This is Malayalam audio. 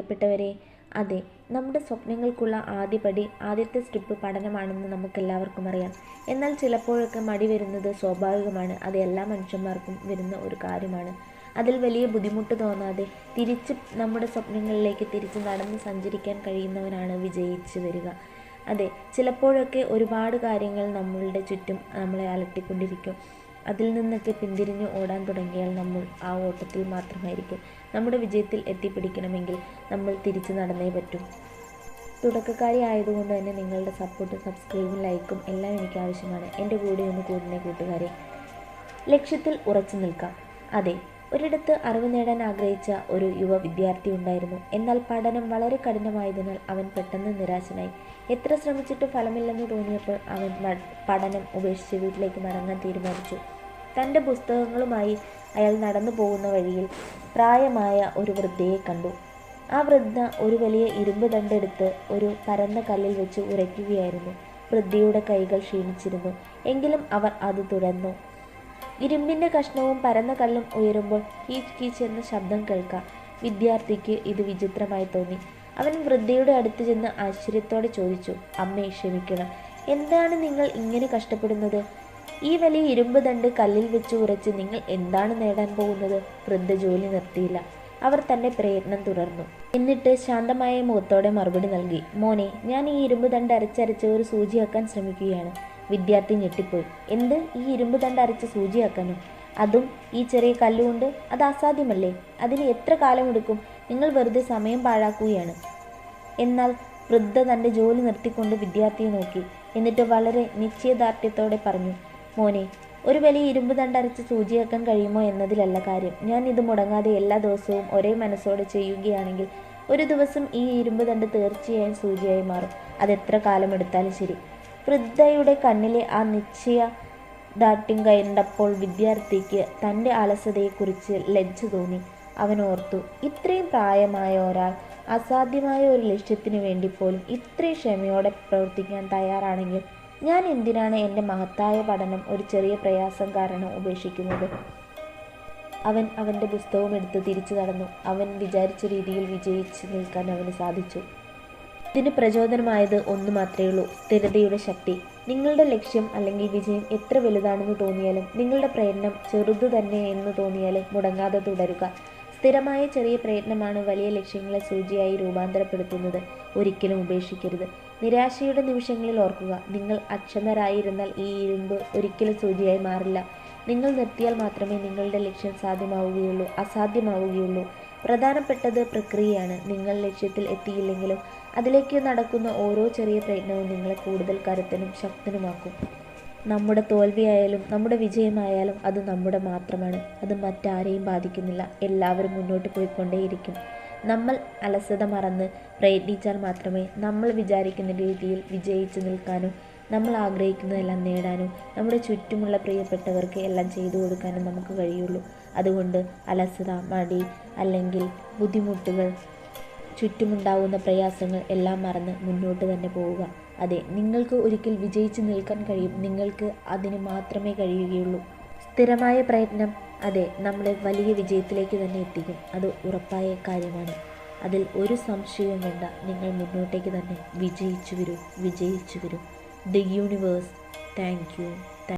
പ്രിയപ്പെട്ടവരെ, അതെ, നമ്മുടെ സ്വപ്നങ്ങൾക്കുള്ള ആദ്യത്തെ സ്റ്റെപ്പ് പഠനമാണെന്ന് നമുക്കെല്ലാവർക്കും അറിയാം. എന്നാൽ ചിലപ്പോഴൊക്കെ മടി വരുന്നത് സ്വാഭാവികമാണ്. അത് എല്ലാ മനുഷ്യന്മാർക്കും വരുന്ന ഒരു കാര്യമാണ്. അതിൽ വലിയ ബുദ്ധിമുട്ട് തോന്നാതെ നമ്മുടെ സ്വപ്നങ്ങളിലേക്ക് തിരിച്ച് നടന്ന് സഞ്ചരിക്കാൻ കഴിയുന്നവനാണ് വിജയിച്ചു വരിക. അതെ, ചിലപ്പോഴൊക്കെ ഒരുപാട് കാര്യങ്ങൾ നമ്മളുടെ ചുറ്റും നമ്മളെ അലട്ടിക്കൊണ്ടിരിക്കും. അതിൽ നിന്നൊക്കെ പിന്തിരിഞ്ഞ് ഓടാൻ തുടങ്ങിയാൽ നമ്മൾ ആ ഓട്ടത്തിൽ മാത്രമായിരിക്കും. നമ്മുടെ വിജയത്തിൽ എത്തിപ്പിടിക്കണമെങ്കിൽ നമ്മൾ തിരിച്ചു നടന്നേ പറ്റും. തുടക്കക്കാരി ആയതുകൊണ്ട് തന്നെ നിങ്ങളുടെ സപ്പോർട്ടും സബ്സ്ക്രൈബും ലൈക്കും എല്ലാം എനിക്ക് ആവശ്യമാണ്. എൻ്റെ കൂടെ ഒന്ന് കൂടുന്ന കൂട്ടുകാരെ, ലക്ഷ്യത്തിൽ ഉറച്ചു നിൽക്കാം. അതെ, ഒരിടത്ത് അറിവ് നേടാൻ ആഗ്രഹിച്ച ഒരു യുവ വിദ്യാർത്ഥി ഉണ്ടായിരുന്നു. എന്നാൽ പഠനം വളരെ കഠിനമായതിനാൽ അവൻ പെട്ടെന്ന് നിരാശനായി. എത്ര ശ്രമിച്ചിട്ടും ഫലമില്ലെന്ന് തോന്നിയപ്പോൾ അവൻ പഠനം ഉപേക്ഷിച്ച് വീട്ടിലേക്ക് മടങ്ങാൻ തീരുമാനിച്ചു. തൻ്റെ പുസ്തകങ്ങളുമായി അയാൾ നടന്നു പോകുന്ന വഴിയിൽ പ്രായമായ ഒരു വൃദ്ധയെ കണ്ടു. ആ വൃദ്ധ ഒരു വലിയ ഇരുമ്പ് ദണ്ടെടുത്ത് ഒരു പരന്ന കല്ലിൽ വെച്ച് ഉരയ്ക്കുകയായിരുന്നു. വൃദ്ധയുടെ കൈകൾ ക്ഷീണിച്ചിരുന്നു, എങ്കിലും അവർ അത് തുടർന്നു. ഇരുമ്പിൻ്റെ കഷ്ണവും പരന്ന കല്ലും ഉയരുമ്പോൾ കീച്ച് കീച്ച് എന്ന ശബ്ദം കേൾക്കാം. വിദ്യാർത്ഥിക്ക് ഇത് വിചിത്രമായി തോന്നി. അവൻ വൃദ്ധയുടെ അടുത്ത് ചെന്ന് ആശ്ചര്യത്തോടെ ചോദിച്ചു, "അമ്മേ, ക്ഷമിക്കണം. എന്താണ് നിങ്ങൾ ഇങ്ങനെ കഷ്ടപ്പെടുന്നത്? ഈ വലിയ ഇരുമ്പ് ദണ്ട് കല്ലിൽ വെച്ച് ഉരച്ച് നിങ്ങൾ എന്താണ് നേടാൻ പോകുന്നത്?" വൃദ്ധ ജോലി നിർത്തിയില്ല. അവർ തൻ്റെ പ്രയത്നം തുടർന്നു. എന്നിട്ട് ശാന്തമായ മുഖത്തോടെ മറുപടി നൽകി, "മോനെ, ഞാൻ ഈ ഇരുമ്പ് ദണ്ട് അരച്ചരച്ച് ഒരു സൂചിയാക്കാൻ ശ്രമിക്കുകയാണ്." വിദ്യാർത്ഥി ഞെട്ടിപ്പോയി. "എന്ത്? ഈ ഇരുമ്പ് ദണ്ട് അരച്ച് സൂചിയാക്കാനോ? അതും ഈ ചെറിയ കല്ലുകൊണ്ട്? അത് അസാധ്യമല്ലേ? അതിന് എത്ര കാലമെടുക്കും? നിങ്ങൾ വെറുതെ സമയം പാഴാക്കുകയാണ്." എന്നാൽ വൃദ്ധ തൻ്റെ ജോലി നിർത്തിക്കൊണ്ട് വിദ്യാർത്ഥിയെ നോക്കി. എന്നിട്ട് വളരെ നിശ്ചയദാർഢ്യത്തോടെ പറഞ്ഞു, "മോനെ, ഒരു വലിയ ഇരുമ്പ് ദണ്ടരച്ച് സൂചിയാക്കാൻ കഴിയുമോ എന്നതിലല്ല കാര്യം. ഞാൻ ഇത് മുടങ്ങാതെ എല്ലാ ദിവസവും ഒരേ മനസ്സോടെ ചെയ്യുകയാണെങ്കിൽ ഒരു ദിവസം ഈ ഇരുമ്പ് ദണ്ട് തീർച്ചയായും സൂചിയായി മാറും. അതെത്ര കാലമെടുത്താലും ശരി." വൃദ്ധയുടെ കണ്ണിലെ ആ നിശ്ചയദാർഢ്യം കണ്ടപ്പോൾ വിദ്യാർത്ഥിക്ക് തൻ്റെ അലസതയെക്കുറിച്ച് ലജ്ജ തോന്നി. അവൻ ഓർത്തു, ഇത്രയും പ്രായമായ ഒരാൾ അസാധ്യമായ ഒരു ലക്ഷ്യത്തിനു വേണ്ടി പോലും ഇത്രയും ക്ഷമയോടെ പ്രവർത്തിക്കാൻ തയ്യാറാണെങ്കിൽ ഞാൻ എന്തിനാണ് എൻ്റെ മഹത്തായ പഠനം ഒരു ചെറിയ പ്രയാസം കാരണം ഉപേക്ഷിക്കുന്നത്? അവൻ അവൻ്റെ പുസ്തകവും എടുത്ത് തിരിച്ചു നടന്നു. അവൻ വിചാരിച്ച രീതിയിൽ വിജയിച്ചു നിൽക്കാൻ അവന് സാധിച്ചു. ഇതിന് പ്രചോദനമായത് ഒന്നു മാത്രമേ ഉള്ളൂ: സ്ഥിരതയുടെ ശക്തി. നിങ്ങളുടെ ലക്ഷ്യം അല്ലെങ്കിൽ വിജയം എത്ര വലുതാണെന്ന് തോന്നിയാലും, നിങ്ങളുടെ പ്രയത്നം ചെറുതു തന്നെ എന്ന് തോന്നിയാലും മുടങ്ങാതെ തുടരുക. സ്ഥിരമായ ചെറിയ പ്രയത്നമാണ് വലിയ ലക്ഷ്യങ്ങളെ സൂചിയായി രൂപാന്തരപ്പെടുത്തുന്നത്. ഒരിക്കലും ഉപേക്ഷിക്കരുത്. നിരാശയുടെ നിമിഷങ്ങളിൽ ഓർക്കുക, നിങ്ങൾ അക്ഷമരായിരുന്നാൽ ഈ ഇരുമ്പ് ഒരിക്കലും സൂചിയായി മാറില്ല. നിങ്ങൾ നിർത്തിയാൽ മാത്രമേ നിങ്ങളുടെ ലക്ഷ്യം അസാധ്യമാവുകയുള്ളൂ. പ്രധാനപ്പെട്ടത് പ്രക്രിയയാണ്. നിങ്ങൾ ലക്ഷ്യത്തിൽ എത്തിയില്ലെങ്കിലും അതിലേക്ക് നടക്കുന്ന ഓരോ ചെറിയ പ്രയത്നവും നിങ്ങളെ കൂടുതൽ കരുത്തനും ശക്തനുമാക്കും. നമ്മുടെ തോൽവിയായാലും നമ്മുടെ വിജയമായാലും അത് നമ്മുടെ മാത്രമാണ്. അത് മറ്റാരെയും ബാധിക്കുന്നില്ല. എല്ലാവരും മുന്നോട്ട് പോയിക്കൊണ്ടേയിരിക്കും. നമ്മൾ അലസത മറന്ന് പ്രയത്നിച്ചാൽ മാത്രമേ നമ്മൾ വിചാരിക്കുന്ന രീതിയിൽ വിജയിച്ചു നിൽക്കാനും നമ്മൾ ആഗ്രഹിക്കുന്നതെല്ലാം നേടാനും നമ്മുടെ ചുറ്റുമുള്ള പ്രിയപ്പെട്ടവർക്ക് എല്ലാം ചെയ്തു കൊടുക്കാനും നമുക്ക് കഴിയുള്ളൂ. അതുകൊണ്ട് അലസത, മടി അല്ലെങ്കിൽ ബുദ്ധിമുട്ടുകൾ, ചുറ്റുമുണ്ടാവുന്ന പ്രയാസങ്ങൾ എല്ലാം മറന്ന് മുന്നോട്ട് തന്നെ പോവുക. അതെ, നിങ്ങൾക്ക് ഒരിക്കൽ വിജയിച്ചു നിൽക്കാൻ കഴിയും. നിങ്ങൾക്ക് അതിന് മാത്രമേ കഴിയുകയുള്ളൂ. സ്ഥിരമായ പ്രയത്നം, അതെ, നമ്മളെ വലിയ വിജയത്തിലേക്ക് തന്നെ എത്തിക്കും. അത് ഉറപ്പായ കാര്യമാണ്. അതിൽ ഒരു സംശയവും വേണ്ട. നിങ്ങൾ മുന്നോട്ടേക്ക് തന്നെ വിജയിച്ചു വരൂ. The universe thank you.